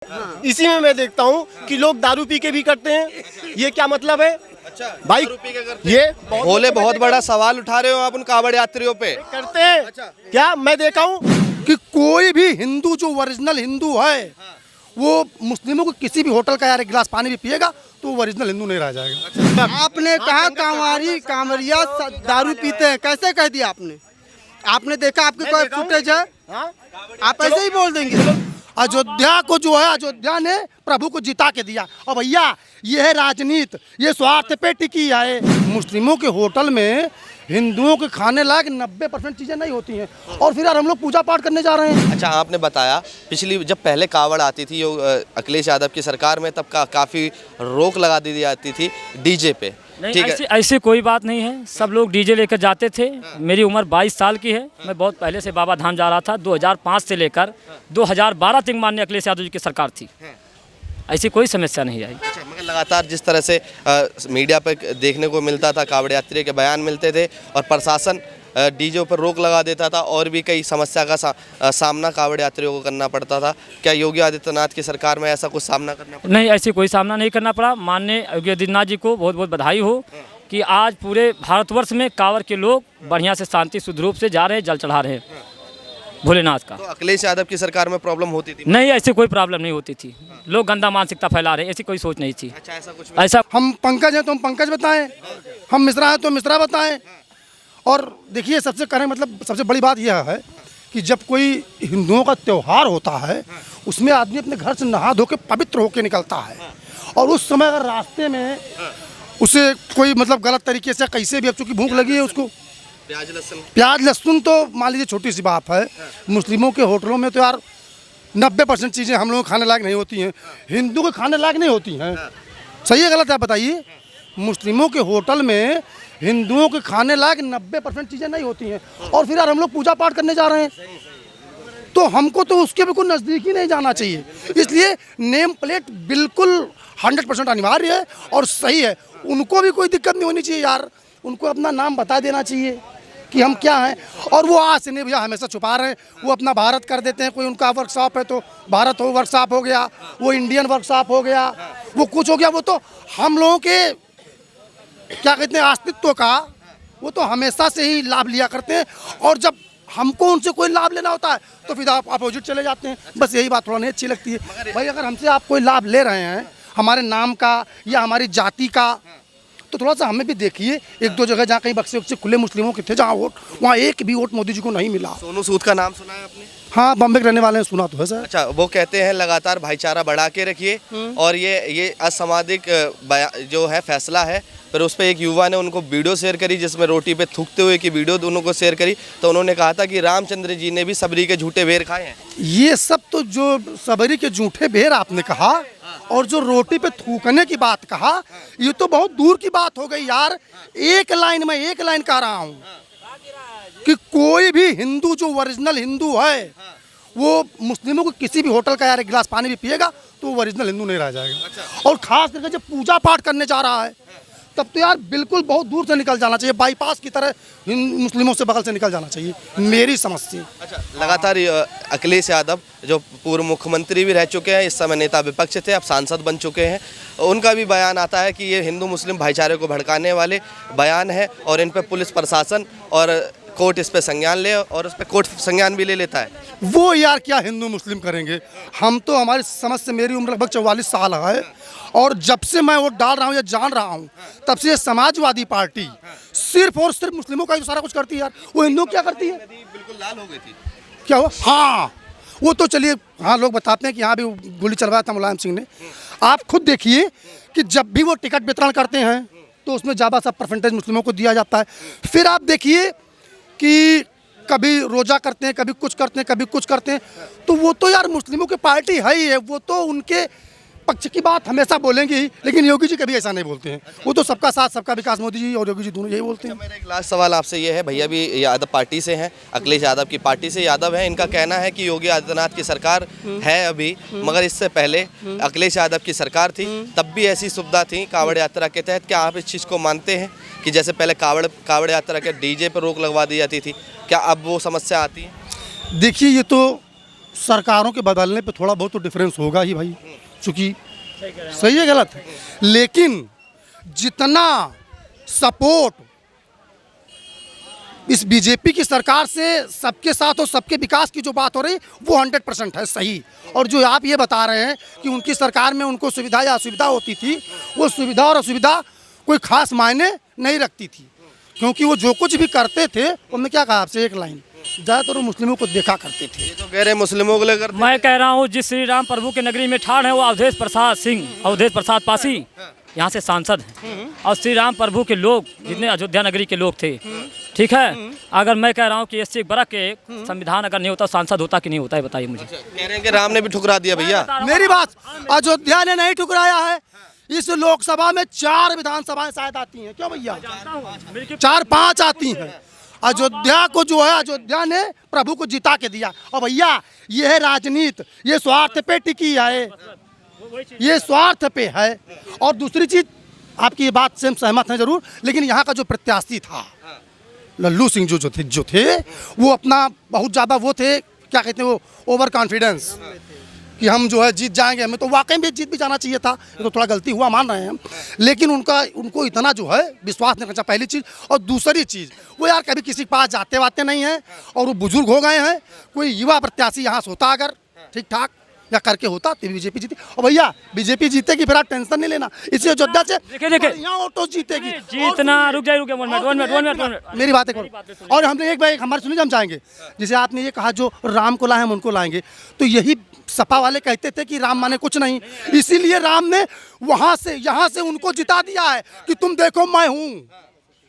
इसी में मैं देखता हूँ कि लोग दारू पी के भी करते हैं। ये क्या मतलब है? अच्छा भाई ये भोले बहुत बड़ा सवाल उठा रहे हो आप उन कांवड़ यात्रियों पे। करते हैं। क्या मैं देखा हूँ कि कोई भी हिंदू जो ओरिजिनल हिंदू है वो मुस्लिमों को किसी भी होटल का यार एक गिलास पानी भी पिएगा तो वो ओरिजिनल हिंदू नहीं रह जाएगा। आपने कहा कांवरिया दारू पीते हैं, कैसे कह दिया आपने? आपने देखा आपके कोई फुटेज है? आप ऐसे ही बोल देंगे? अयोध्या को जो है अयोध्या ने प्रभु को जिता के दिया। और भैया ये है राजनीति, ये स्वार्थ पे टिकी है। मुस्लिमों के होटल में हिंदुओं के खाने लायक 90% चीज़ें नहीं होती हैं और फिर यार हम लोग पूजा पाठ करने जा रहे हैं। अच्छा आपने बताया पिछली जब पहले कांवड़ आती थी अखिलेश यादव की सरकार में तब काफ़ी रोक लगा दी जाती थी डीजे पे। नहीं ऐसी कोई बात नहीं है, सब लोग डीजे लेकर जाते थे। मेरी उम्र 22 साल की है, मैं बहुत पहले से बाबा धाम जा रहा था। 2005 से लेकर 2012 तक माननीय अखिलेश यादव जी की सरकार थी, ऐसी कोई समस्या नहीं आई। अच्छा मगर लगातार जिस तरह से मीडिया पर देखने को मिलता था, कांवड़ यात्री के बयान मिलते थे और प्रशासन डीजे पर रोक लगा देता था और भी कई समस्या का सामना कांवड़ यात्रियों को करना पड़ता था। क्या योगी आदित्यनाथ की सरकार में ऐसा कुछ सामना करना पड़ा? नहीं, ऐसी कोई सामना नहीं करना पड़ा। माननीय योगी आदित्यनाथ जी को बहुत बहुत बधाई हो कि आज पूरे भारतवर्ष में कांवड़ के लोग बढ़िया से शांति शुद्ध रूप से जा रहे हैं, जल चढ़ा रहे हैं भोलेनाथ का। तो अखिलेश यादव की सरकार में प्रॉब्लम होती थी? नहीं, ऐसी कोई प्रॉब्लम नहीं होती थी। लोग गंदा मानसिकता फैला रहे हैं, ऐसी कोई सोच नहीं थी। अच्छा ऐसा कुछ ऐसा हम पंकज हैं तो हम पंकज बताएं, हम मिश्रा हैं तो मिश्रा बताएं। और देखिए सबसे बड़ी बात यह है कि जब कोई हिंदुओं का त्यौहार होता है उसमें आदमी अपने घर से नहा धो के पवित्र होकर निकलता है और उस समय अगर रास्ते में उसे कोई गलत तरीके से कैसे भी, अब चूँकि भूख लगी है उसको प्याज लहसुन तो मान लीजिए छोटी सी बात है। मुस्लिमों के होटलों में तो यार 90% चीज़ें हम लोग खाने लायक नहीं होती हैं, हिंदू के खाने लायक नहीं होती हैं। सही है गलत है बताइए? मुस्लिमों के होटल में हिंदुओं के खाने लायक 90% चीज़ें नहीं होती हैं और फिर यार हम लोग पूजा पाठ करने जा रहे हैं तो हमको तो उसके बिल्कुल नज़दीक ही नहीं जाना चाहिए। इसलिए नेम प्लेट बिल्कुल 100% अनिवार्य है और सही है। उनको भी कोई दिक्कत नहीं होनी चाहिए यार, उनको अपना नाम बता देना चाहिए कि हम क्या हैं। और वो आज से नहीं भैया हमेशा छुपा रहे हैं, वो अपना भारत कर देते हैं। कोई उनका वर्कशॉप है तो भारत हो वर्कशॉप हो गया, वो इंडियन वर्कशॉप हो गया, वो कुछ हो गया। वो तो हम लोगों के क्या कहते हैं अस्तित्व का वो तो हमेशा से ही लाभ लिया करते हैं और जब हमको उनसे कोई लाभ लेना होता है तो फिर आप अपोजिट चले जाते हैं। बस यही बात थोड़ा नहीं अच्छी लगती है। भाई अगर हमसे आप कोई लाभ ले रहे हैं हमारे नाम का या हमारी जाति का तो थोड़ा सा हमें भी देखिए। एक दो जगह जहाँ कहीं बक्से उक्से खुले मुस्लिमों के थे जहाँ वोट, वहाँ एक भी वोट मोदी जी को नहीं मिला। सोनू सूद का नाम सुना है आपने? हाँ, बॉम्बे के रहने वाले हैं, सुना तो है सर। अच्छा वो कहते हैं लगातार भाईचारा बढ़ा के रखिए और ये असामाजिक जो है फैसला है। फिर उस पर एक युवा ने उनको वीडियो शेयर करी जिसमें रोटी पे थूकते हुए की वीडियो दोनों को शेयर करी तो उन्होंने कहा था कि रामचंद्र जी ने भी सबरी के झूठे बेर खाए हैं। ये सब तो जो सबरी के झूठे बेर आपने कहा और जो रोटी पे थूकने की बात कहा ये तो बहुत दूर की बात हो गई यार। एक लाइन कह रहा हूँ कि कोई भी हिंदू जो ओरिजिनल हिंदू है वो मुस्लिमों को किसी भी होटल का यार एक गिलास पानी भी पिएगा तो वो ओरिजिनल हिंदू नहीं रह जाएगा। और खास करके जब पूजा पाठ करने जा रहा है तब तो यार बिल्कुल बहुत दूर से निकल जाना चाहिए, बाईपास की तरह मुस्लिमों से बगल से निकल जाना चाहिए, मेरी समझ से। अच्छा लगातार अखिलेश यादव जो पूर्व मुख्यमंत्री भी रह चुके हैं, इस समय नेता विपक्ष थे, अब सांसद बन चुके हैं, उनका भी बयान आता है कि ये हिंदू मुस्लिम भाईचारे को भड़काने वाले बयान है और इन पर पुलिस प्रशासन और कोर्ट इस पर संज्ञान ले और उस पर कोर्ट संज्ञान भी ले लेता है। वो यार क्या हिंदू मुस्लिम करेंगे? हम तो हमारी समझ से, मेरी उम्र लगभग 44 साल है और जब से मैं वोट डाल रहा हूँ या जान रहा हूँ तब से समाजवादी पार्टी सिर्फ और सिर्फ मुस्लिमों का ही सारा कुछ करती है यार। वो हिंदू क्या करती है? बिल्कुल लाल हो गई थी। क्या हुआ? हाँ वो तो चलिए, हाँ लोग बताते हैं कि यहाँ भी गोली चलवाया था मुलायम सिंह ने। आप खुद देखिए कि जब भी वो टिकट वितरण करते हैं तो उसमें ज़्यादा सा परसेंटेज मुस्लिमों को दिया जाता है। फिर आप देखिए कि कभी रोज़ा करते हैं, कभी कुछ करते हैं, कभी कुछ करते हैं, तो वो तो यार मुस्लिमों की पार्टी है ही है। वो तो उनके पक्ष की बात हमेशा बोलेंगे ही, लेकिन योगी जी कभी ऐसा नहीं बोलते हैं। वो तो सबका साथ सबका विकास, मोदी जी और योगी जी दोनों यही बोलते हैं। मेरा एक लास्ट सवाल आपसे ये है, भैया भी यादव पार्टी से हैं, अखिलेश यादव की पार्टी से यादव है, इनका कहना है कि योगी आदित्यनाथ की सरकार है अभी, मगर इससे पहले अखिलेश यादव की सरकार थी, तब भी ऐसी सुविधा थी कांवड़ यात्रा के तहत। क्या आप इस चीज़ को मानते हैं कि जैसे पहले कांवड़ यात्रा के डीजे पर रोक लगवा दी जाती थी, क्या अब वो समस्या आती है? देखिए ये तो सरकारों के बदलने पे थोड़ा बहुत तो डिफरेंस होगा ही भाई, चूँकि सही है गलत है, लेकिन जितना सपोर्ट इस बीजेपी की सरकार से सबके साथ और सबके विकास की जो बात हो रही वो 100% है सही। और जो आप ये बता रहे हैं कि उनकी सरकार में उनको सुविधा या असुविधा होती थी, वो सुविधा और असुविधा कोई खास मायने नहीं रखती थी, क्योंकि वो जो कुछ भी करते थे उनने क्या कहा आपसे एक लाइन, ज़्यादातर वो मुस्लिमों को देखा करते थे। ये तो कह रहे हैं मुस्लिमों को लेकर। मैं कह रहा हूँ जिस श्री राम प्रभु की नगरी में ठाड़ है वो अवधेश प्रसाद सिंह, अवधेश प्रसाद पासी यहाँ से सांसद हैं। और श्री राम प्रभु के लोग जितने अयोध्या नगरी के लोग थे, ठीक है, अगर मैं कह रहा हूँ कि इससे बड़ा के संविधान अगर नहीं होता सांसद होता कि नहीं होता है, बताइए मुझे। कह रहे हैं कि राम ने भी ठुकरा दिया भैया। मेरी बात, अयोध्या ने नहीं ठुकराया है। इस लोकसभा में 4 विधानसभाएं शायद आती हैं, क्यों भैया, 4-5 आती हैं। अयोध्या को जो है अयोध्या ने प्रभु को जिता के दिया। और भैया ये है राजनीति, ये स्वार्थ पे टिकी है, ये स्वार्थ पे है। और दूसरी चीज, आपकी ये बात से हम सहमत हैं जरूर, लेकिन यहाँ का जो प्रत्याशी था लल्लू सिंह जो थे वो अपना बहुत ज़्यादा वो थे, क्या कहते हैं वो, ओवर कॉन्फिडेंस कि हम जो है जीत जाएंगे। हमें तो वाकई में जीत भी जाना चाहिए था, ये तो थोड़ा गलती हुआ मान रहे हैं हम, लेकिन उनको इतना जो है विश्वास नहीं करना, पहली चीज़। और दूसरी चीज़, वो यार कभी किसी के पास जाते वाते नहीं हैं और वो बुजुर्ग हो गए हैं। कोई युवा प्रत्याशी यहाँ से होता अगर ठीक ठाक या करके होता तो बीजेपी जीती। और भैया बीजेपी जीतेगी, फिर आप टेंशन नहीं लेना, इसी अयोध्या से देखिए ऑटो जीतेगी। जीतना, रुक जाइए 1 मिनट मेरी बातें करो। और हमने एक भाई हमारे सुनिए, हम जाएंगे, जैसे आपने ये कहा जो राम को लाए हम उनको लाएंगे, तो यही सपा वाले कहते थे कि राम माने कुछ नहीं, इसीलिए राम ने वहां से यहाँ से उनको जिता दिया है कि तुम देखो मैं हूँ,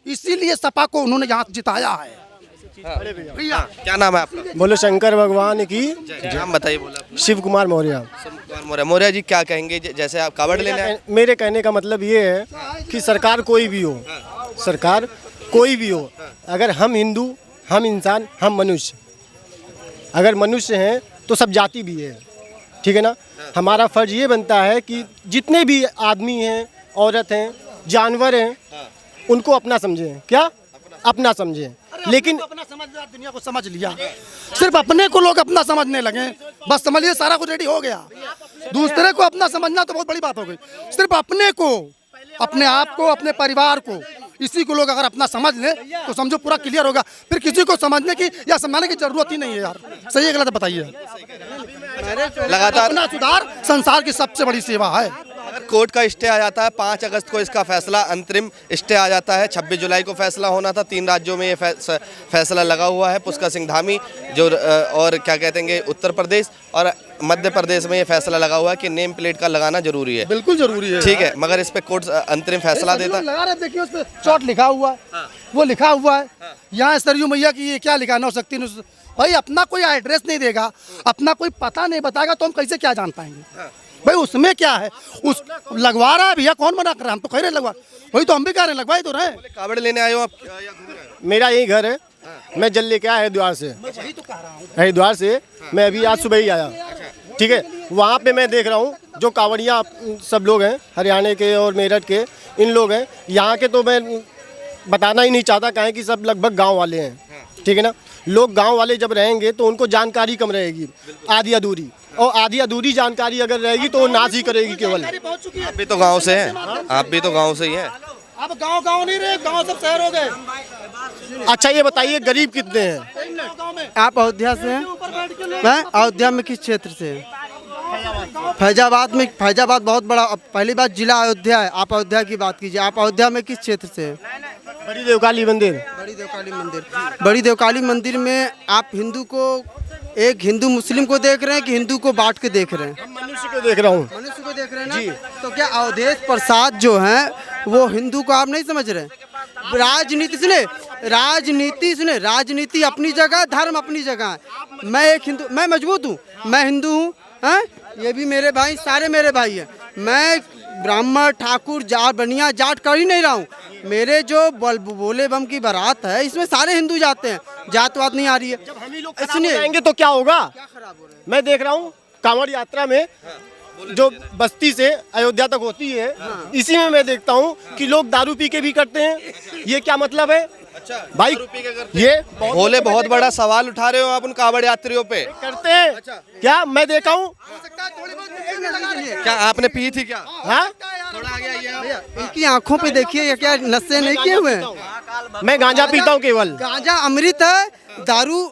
इसीलिए सपा को उन्होंने यहाँ जिताया है। भैया क्या नाम है आपका? बोलो शंकर भगवान की। नाम बताइए। बोला शिव कुमार मौर्य। मौर्य जी, क्या कहेंगे जैसे आप कावड़ लेने आए? मेरे कहने का मतलब ये है कि सरकार कोई भी हो, सरकार कोई भी हो, अगर हम हिंदू, हम इंसान, हम मनुष्य, अगर मनुष्य हैं तो सब जाति भी है, ठीक है ना। हमारा फर्ज ये बनता है कि जितने भी आदमी हैं, औरत हैं, जानवर हैं, उनको अपना समझें। क्या अपना समझें? लेकिन अपना समझदार दुनिया को समझ लिया, सिर्फ अपने को लोग अपना समझने लगे, बस समझिए सारा कुछ रेडी हो गया। दूसरे को अपना समझना तो बहुत बड़ी बात हो गई। सिर्फ अपने को, अपने आप को, अपने परिवार को, इसी को लोग अगर अपना समझ लें तो समझो पूरा क्लियर होगा। फिर किसी को समझने की या समझाने की जरूरत ही नहीं है यार। सही है गलत बताइए। लगातार अपना सुधार संसार की सबसे बड़ी सेवा है। अगर कोर्ट का स्टे आ जाता है, 5 अगस्त को इसका फैसला अंतरिम स्टे आ जाता है, 26 जुलाई को फैसला होना था, 3 राज्यों में ये फैसला लगा हुआ है, पुष्कर सिंह धामी जो और क्या कहते हैं उत्तर प्रदेश और मध्य प्रदेश में ये फैसला लगा हुआ है कि नेम प्लेट का लगाना जरूरी है। बिल्कुल जरूरी है, ठीक है, मगर इस पे कोर्ट अंतरिम फैसला देता है। लगा रहे देखिए, उस पे चोट लिखा हुआ है, वो लिखा हुआ है यहाँ सरयू मैया की, ये क्या लिखा है 9 भाई अपना कोई एड्रेस नहीं देगा, अपना कोई पता नहीं बताएगा तो हम कैसे क्या जान पाएंगे भाई उसमें क्या है। उस लगवा रहा है भैया, कौन मना कर रहा है, हम तो कह रहे लगवा, वही तो हम भी कह रहे हैं लगवाई तो रहे। कावड़ लेने आए हो आप या घूम रहे हो? मेरा यही घर है, मैं जल लेके आया हरिद्वार से। हरिद्वार से मैं अभी आज सुबह ही आया, ठीक है। वहाँ पे मैं देख रहा हूँ जो कांवड़िया सब लोग हैं, हरियाणा के और मेरठ के इन लोग हैं, यहाँ के तो मैं बताना ही नहीं चाहता, कहें कि सब लगभग गाँव वाले हैं, ठीक है ना। लोग गाँव वाले जब रहेंगे तो उनको जानकारी कम रहेगी, आधी अधूरी, और आधी अधूरी जानकारी अगर रहेगी तो वो नाज ही करेगी केवल। आप भी तो गांव से हैं, आप भी तो गांव से ही हैं। अब गांव नहीं रहे, गांव सब शहर हो गए। अच्छा ये बताइए गरीब कितने हैं? आप अयोध्या से हैं? मैं अयोध्या में किस क्षेत्र से हैं? फैजाबाद में। फैजाबाद बहुत बड़ा, पहली बात जिला अयोध्या है, आप अयोध्या की बात कीजिए। आप अयोध्या में किस क्षेत्र से हैं? बड़ी देवकाली मंदिर। बड़ी देवकाली मंदिर। बड़ी देवकाली मंदिर में आप हिंदू को, एक हिंदू मुस्लिम को देख रहे हैं कि हिंदू को बांट के देख रहे हैं? मनुष्य को देख रहा हूँ। मनुष्य को देख रहे हैं ना। तो क्या अवधेश प्रसाद जो हैं वो हिंदू को आप नहीं समझ रहे? राजनीति सुने, राजनीति अपनी जगह, धर्म अपनी जगह है। मैं एक हिंदू, मैं मजबूत हूँ, मैं हिंदू हूँ, ये भी मेरे भाई, सारे मेरे भाई हैं। मैं ब्राह्मण, ठाकुर, जाट, बनिया, जाट कर ही नहीं रहा हूँ। मेरे जो बोले बम की बारात है इसमें सारे हिंदू जाते हैं, जातवाद नहीं आ रही है। जब हम ही लोग इसलिए जाएंगे तो क्या होगा? मैं देख रहा हूँ कांवड़ यात्रा में जो बस्ती से अयोध्या तक होती है, इसी में मैं देखता हूँ कि लोग दारू पी के भी करते हैं। ये क्या मतलब है? भाई ये भोले बहुत बड़ा सवाल उठा रहे हो आप उन कांवड़ यात्रियों पे। करते हैं क्या? मैं देखा हूँ। क्या आपने पी थी क्या? हाँ, थोड़ा आगे आइए आप। इनकी आंखों पे देखिए, ये क्या नशे नहीं किए हुए हैं? मैं गांजा पीता हूँ केवल। गांजा अमृत है, दारू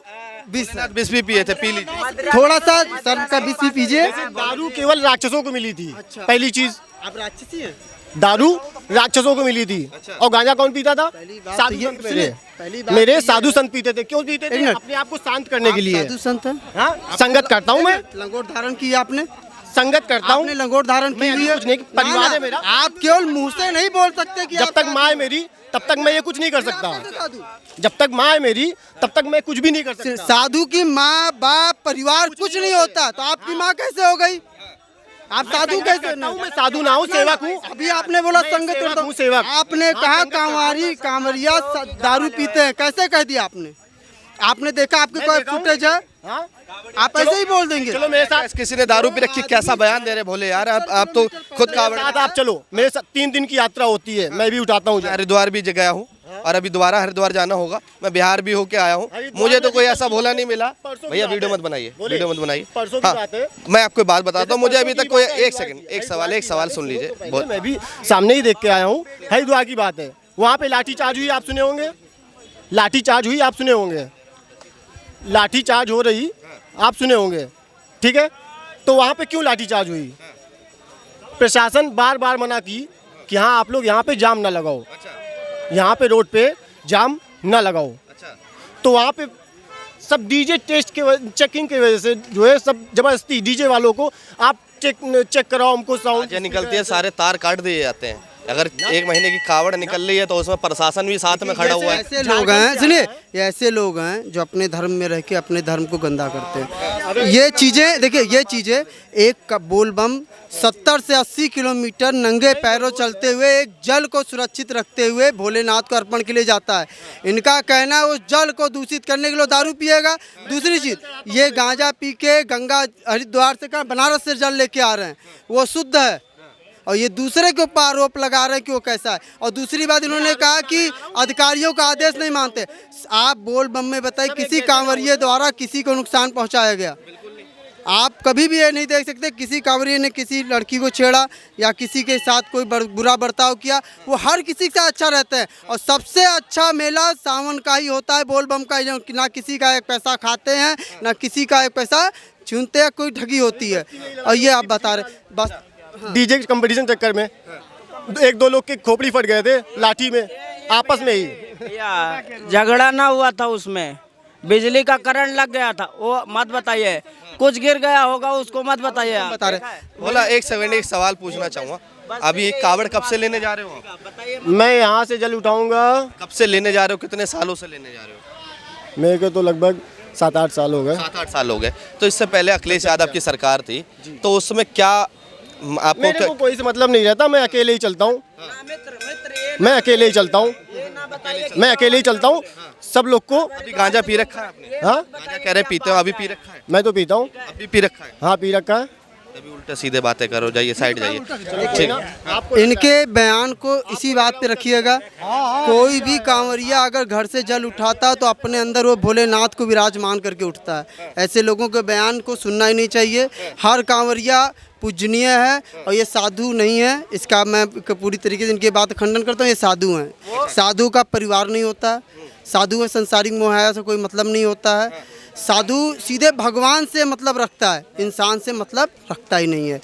विष है। बिस भी पिए थे, पी लीजिए। थोड़ा सा सर का विष भी पीजिए। दारू केवल राक्षसों को मिली थी। पहली चीज, आप राक्षसी हैं? दारू राक्षसों को मिली थी। और गांजा कौन पीता था? साधु ये संत मेरे। पहली बात मेरे साधु संत पीते थे। क्यों पीते थे? एक मिनट। अपने आप को शांत करने के लिए। साधु संत हैं? हाँ, संगत करता हूँ मैं। लंगोट धारण किया आपने? संगत करता हूँ। आपने लंगोट धारण की मैं हुई अभी है? कुछ नहीं, परिवार ना, ना, है मेरा। आप केवल मुंह से नहीं बोल सकते कि जब आप तक साधु माँ है हैं। मेरी तब तक मैं ये कुछ नहीं कर सकता। आप कैसे साधु? जब तक माँ है मेरी तब तक मैं कुछ भी नहीं कर सकता। साधु की माँ बाप परिवार कुछ नहीं होता, तो आपकी माँ कैसे हो गई? आप साधु कैसे? करता हूँ, मैं साधु ना हूँ, सेवक हूँ। अभी आपने बोला मैं संगत सेवक करता हूँ, सेवक। आपने कहा कांवरिया दारू पीते हैं, कैसे कह दिया आपने? आपने देखा आपके मैं कोई देखा हूँ। फुटेज है? हाँ? आप ऐसे ही बोल देंगे? चलो मेरे साथ, किसी ने दारू पी रखी, कैसा बयान दे रहे भोले यार। आप तो खुद मेरे साथ आप चलो। मेरे साथ 3 दिन की यात्रा होती है, मैं भी उठाता हूँ। मैं हरिद्वार भी गया हूँ और अभी दोबारा हरिद्वार जाना होगा। मैं बिहार भी होके आया हूँ, मुझे तो कोई ऐसा भोला नहीं मिला। परसों की भैया बात वीडियो है। मत बनाइए, बोलिए। वीडियो मत बनाइए। परसों की हाँ, बात है। मैं आपको बात बताता हूँ, मुझे अभी परसों तक की कोई बात है, एक सेकंड, एक सवाल सुन लीजिए। बहुत मैं भी सामने ही देख के आया हूँ। हरिद्वार की बात है, वहाँ पे लाठीचार्ज हुई, आप सुने होंगे। लाठीचार्ज हुई, आप सुने होंगे। लाठीचार्ज हो रही, आप सुने होंगे। ठीक है, तो वहाँ पे क्यों लाठीचार्ज हुई? प्रशासन बार बार मना की कि हाँ आप लोग यहाँ पे जाम ना लगाओ, यहाँ पे रोड पे जाम ना लगाओ। तो वहाँ पे सब डीजे टेस्ट के चेकिंग की वजह से जो है सब जबरदस्ती डीजे वालों को आप चेक कराओ हमको साउंड। जो निकलती है सारे तार काट दिए जाते हैं। अगर 1 महीने की कावड़ निकल रही है तो उसमें प्रशासन भी साथ में खड़ा हुआ है। ऐसे लोग हैं, सुनिए, ये ऐसे लोग हैं जो अपने धर्म में रह के अपने धर्म को गंदा करते हैं। ये चीज़ें देखिए, ये चीज़ें एक बोल बम 70 से 80 किलोमीटर नंगे पैरों चलते हुए एक जल को सुरक्षित रखते हुए भोलेनाथ को अर्पण के लिए जाता है। इनका कहना है उस जल को दूषित करने के लिए दारू पिएगा। दूसरी चीज़, ये गांजा पी के गंगा हरिद्वार से कहाँ बनारस से जल लेके आ रहे हैं, वो शुद्ध है। और ये दूसरे के ऊपर आरोप लगा रहे हैं कि वो कैसा है। और दूसरी बात, इन्होंने कहा कि अधिकारियों का आदेश नहीं मानते। आप बोल बम में बताइए किसी कांवरिये द्वारा किसी को नुकसान पहुंचाया गया? आप कभी भी ये नहीं देख सकते किसी कांवरिये ने किसी लड़की को छेड़ा या किसी के साथ कोई बुरा बर्ताव किया। वो हर किसी के साथ अच्छा रहता है। और सबसे अच्छा मेला सावन का ही होता है, बोल बम का, जो ना किसी का एक पैसा खाते हैं ना किसी का एक पैसा छूते हैं, कोई ठगी होती है। और ये आप बता रहे बस डीजे कंपटीशन चक्कर में 1-2 लोग के खोपड़ी फट गए थे लाठी में, आपस में ही। झगड़ा ना हुआ था, उसमें बिजली का करंट लग गया था, वो मत बताइए। कुछ गिर गया होगा उसको मत बताइए आप। बता रहे। बोला 1 सेकंड, एक सवाल पूछना चाहूँगा। अभी एक कावड़ कब से लेने जा रहे हो आप? मैं यहाँ से जल उठाऊंगा। कब से लेने जा रहे हो? कितने सालों से लेने जा रहे हो? मेरे को तो लगभग 7-8 साल हो गए। 7-8 साल हो गए। तो इससे पहले अखिलेश यादव की सरकार थी, तो उसमें क्या आपको मेरे को कोई से मतलब नहीं रहता, मैं अकेले ही चलता हूँ। मैं अकेले ही चलता हूँ। मैं अकेले ही चलता हूँ। सब लोग को अभी गांजा पी रखा है आपने? हाँ, गांजा कह रहे पीते हो, अभी पी रखा है? मैं तो पीता हूँ। अभी पी रखा है? हाँ, पी रखा है। अभी उल्टे सीधे बातें करो, जाइए साइड जाइए। ठीक। इनके बयान को इसी बात पे रखिएगा। कोई भी कांवरिया अगर घर से जल उठाता तो अपने अंदर वो भोलेनाथ को विराजमान करके उठता है। ऐसे लोगों के बयान को सुनना ही नहीं चाहिए। हर कांवरिया पूजनीय है और ये साधु नहीं है। इसका मैं पूरी तरीके से इनकी बात खंडन करता हूँ। ये साधु हैं। साधु का परिवार नहीं होता। साधु में संसारिक मोह से कोई मतलब नहीं होता है। साधु सीधे भगवान से मतलब रखता है, इंसान से मतलब रखता ही नहीं है।